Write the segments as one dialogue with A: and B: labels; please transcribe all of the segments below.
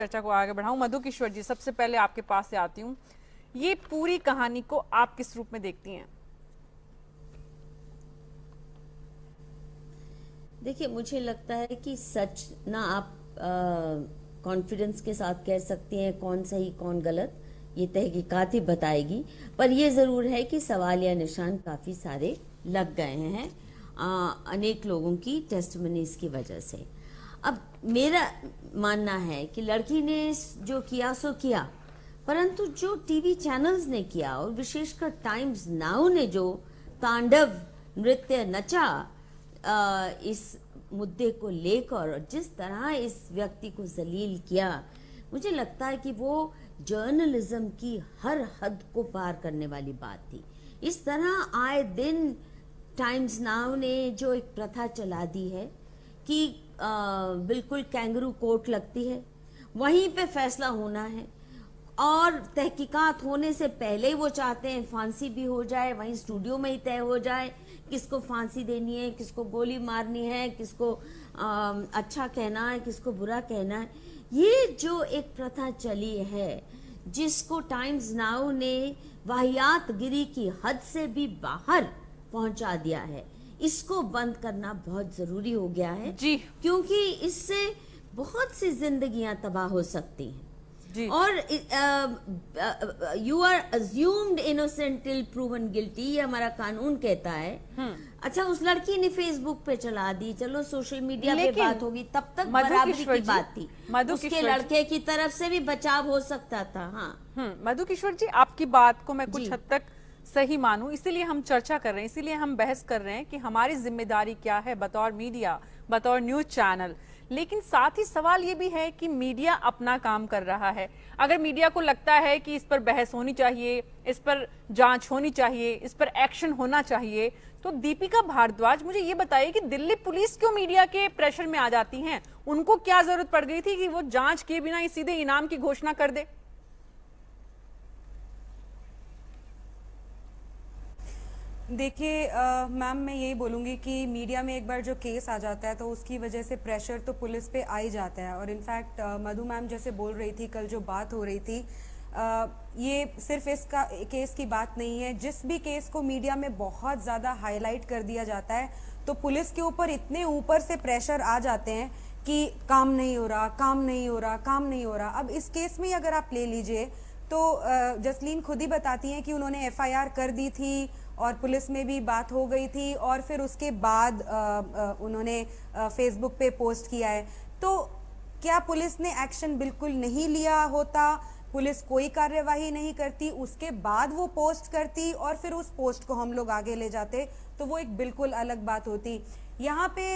A: चर्चा को आगे बढ़ाऊं। मधु किशोर जी, सबसे पहले आपके पास से आती हूँ। ये पूरी कहानी को आप किस रूप में देखती हैं?
B: देखिए, मुझे लगता है कि सच ना आप कॉन्फिडेंस के साथ कह सकती हैं कौन सही कौन गलत, ये तहकीकात ही बताएगी। पर ये ज़रूर है कि सवाल या निशान काफ़ी सारे लग गए हैं अनेक लोगों की टेस्टिमनीज की वजह से। अब मेरा मानना है कि लड़की ने जो किया सो किया, परंतु जो टीवी चैनल्स ने किया और विशेषकर टाइम्स नाउ ने जो तांडव नृत्य नचा इस मुद्दे को लेकर और जिस तरह इस व्यक्ति को जलील किया, मुझे लगता है कि वो जर्नलिज्म की हर हद को पार करने वाली बात थी। इस तरह आए दिन टाइम्स नाउ ने जो एक प्रथा चला दी है कि बिल्कुल कैंगरू कोर्ट लगती है, वहीं पे फैसला होना है और तहकीकात होने से पहले वो चाहते हैं फांसी भी हो जाए, वहीं स्टूडियो में ही तय हो जाए किसको फांसी देनी है, किसको गोली मारनी है, किसको अच्छा कहना है, किसको बुरा कहना है। ये जो एक प्रथा चली है जिसको टाइम्स नाउ ने वाहियातगिरी की हद से भी बाहर पहुंचा दिया है, इसको बंद करना बहुत जरूरी हो गया है
A: जी,
B: क्योंकि इससे बहुत सी जिंदगियां तबाह हो सकती हैं
A: जी।
B: और you are assumed innocent till proven guilty, ये हमारा कानून कहता है। अच्छा, उस लड़की ने फेसबुक पे चला दी, चलो सोशल मीडिया पे बात होगी, तब तक बराबरी की बात थी, उसके लड़के की तरफ से भी बचाव हो सकता था। हाँ,
A: मधु किशोर जी, आपकी बात को मैं कुछ हद तक सही मानूं, इसीलिए हम चर्चा कर रहे हैं, इसीलिए हम बहस कर रहे हैं कि हमारी जिम्मेदारी क्या है बतौर मीडिया, बतौर न्यूज चैनल। लेकिन साथ ही सवाल ये भी है कि मीडिया अपना काम कर रहा है। अगर मीडिया को लगता है कि इस पर बहस होनी चाहिए, इस पर जांच होनी चाहिए, इस पर एक्शन होना चाहिए, तो दीपिका भारद्वाज, मुझे ये बताइए कि दिल्ली पुलिस क्यों मीडिया के प्रेशर में आ जाती हैं? उनको क्या जरूरत पड़ गई थी कि वो जांच किए बिना ही सीधे इनाम की घोषणा कर दे?
C: देखिए मैम, मैं यही बोलूँगी कि मीडिया में एक बार जो केस आ जाता है तो उसकी वजह से प्रेशर तो पुलिस पे आ ही जाता है। और इनफैक्ट मधु मैम जैसे बोल रही थी, कल जो बात हो रही थी, ये सिर्फ इसका केस की बात नहीं है। जिस भी केस को मीडिया में बहुत ज़्यादा हाईलाइट कर दिया जाता है तो पुलिस के ऊपर इतने ऊपर से प्रेशर आ जाते हैं कि काम नहीं हो रहा, काम नहीं हो रहा, काम नहीं हो रहा। अब इस केस में अगर आप ले लीजिए तो जसलीन खुद ही बताती हैं कि उन्होंने एफआईआर कर दी थी और पुलिस में भी बात हो गई थी और फिर उसके बाद उन्होंने फेसबुक पे पोस्ट किया है। तो क्या पुलिस ने एक्शन बिल्कुल नहीं लिया होता? पुलिस कोई कार्यवाही नहीं करती, उसके बाद वो पोस्ट करती और फिर उस पोस्ट को हम लोग आगे ले जाते, तो वो एक बिल्कुल अलग बात होती। यहाँ पे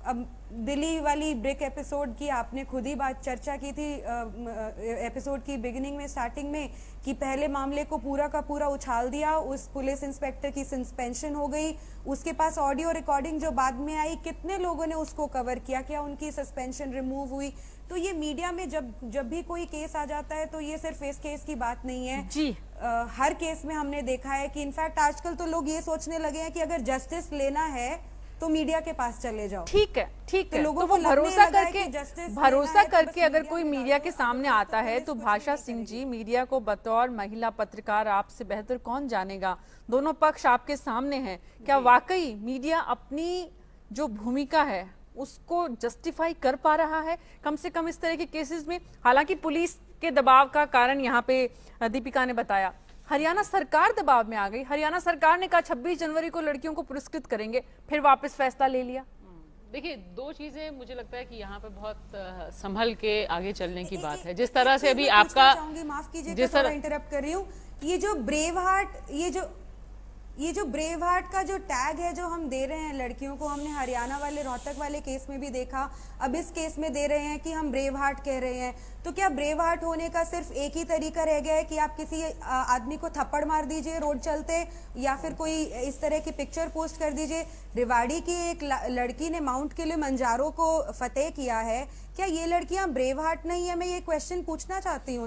C: अब दिल्ली वाली ब्रेक एपिसोड की आपने खुद ही बात चर्चा की थी एपिसोड की बिगिनिंग में, स्टार्टिंग में, कि पहले मामले को पूरा का पूरा उछाल दिया, उस पुलिस इंस्पेक्टर की सस्पेंशन हो गई, उसके पास ऑडियो रिकॉर्डिंग जो बाद में आई, कितने लोगों ने उसको कवर किया, क्या उनकी सस्पेंशन रिमूव हुई? तो ये मीडिया में जब भी कोई केस आ जाता है तो ये सिर्फ इस केस की बात नहीं है
A: जी।
C: हर केस में हमने देखा है कि इनफैक्ट आजकल तो लोग ये सोचने लगे हैं कि अगर जस्टिस लेना है तो मीडिया के पास चले जाओ।
A: ठीक है, ठीक है।
C: लोगों
A: तो
C: को
A: वो भरोसा करके
C: तो
A: अगर कोई मीडिया के सामने आता है तो भाषा सिंह जी, मीडिया को बतौर महिला पत्रकार आपसे बेहतर कौन जानेगा? दोनों पक्ष आपके सामने हैं। क्या वाकई मीडिया अपनी जो भूमिका है उसको जस्टिफाई कर पा रहा है कम से कम इस तरह के केसेस में? हालांकि पुलिस के दबाव का कारण यहाँ पे दीपिका ने बताया, हरियाणा सरकार दबाव में आ गई। हरियाणा सरकार ने कहा 26 जनवरी को लड़कियों को पुरस्कृत करेंगे, फिर वापस फैसला ले लिया।
D: देखिए, दो चीजें मुझे लगता है कि यहाँ पे बहुत संभल के आगे चलने की बात है। जिस तरह से अभी आपका,
C: माफ कीजिए थोड़ा इंटरप्ट कर रही हूँ, ये जो ब्रेव हार्ट, ये जो ब्रेव हार्ट का जो टैग है जो हम दे रहे हैं लड़कियों को, हमने हरियाणा वाले रोहतक वाले केस में भी देखा, अब इस केस में दे रहे हैं कि हम ब्रेव हार्ट कह रहे हैं। तो क्या ब्रेव हार्ट होने का सिर्फ एक ही तरीका रह गया है कि आप किसी आदमी को थप्पड़ मार दीजिए रोड चलते, या फिर कोई इस तरह की पिक्चर पोस्ट कर दीजिए? रेवाड़ी की एक लड़की ने माउंट किलिमंजारो को फतेह किया है, क्या ये लड़कियां ब्रेव हार्ट नहीं है? मैं ये क्वेश्चन पूछना चाहती हूँ।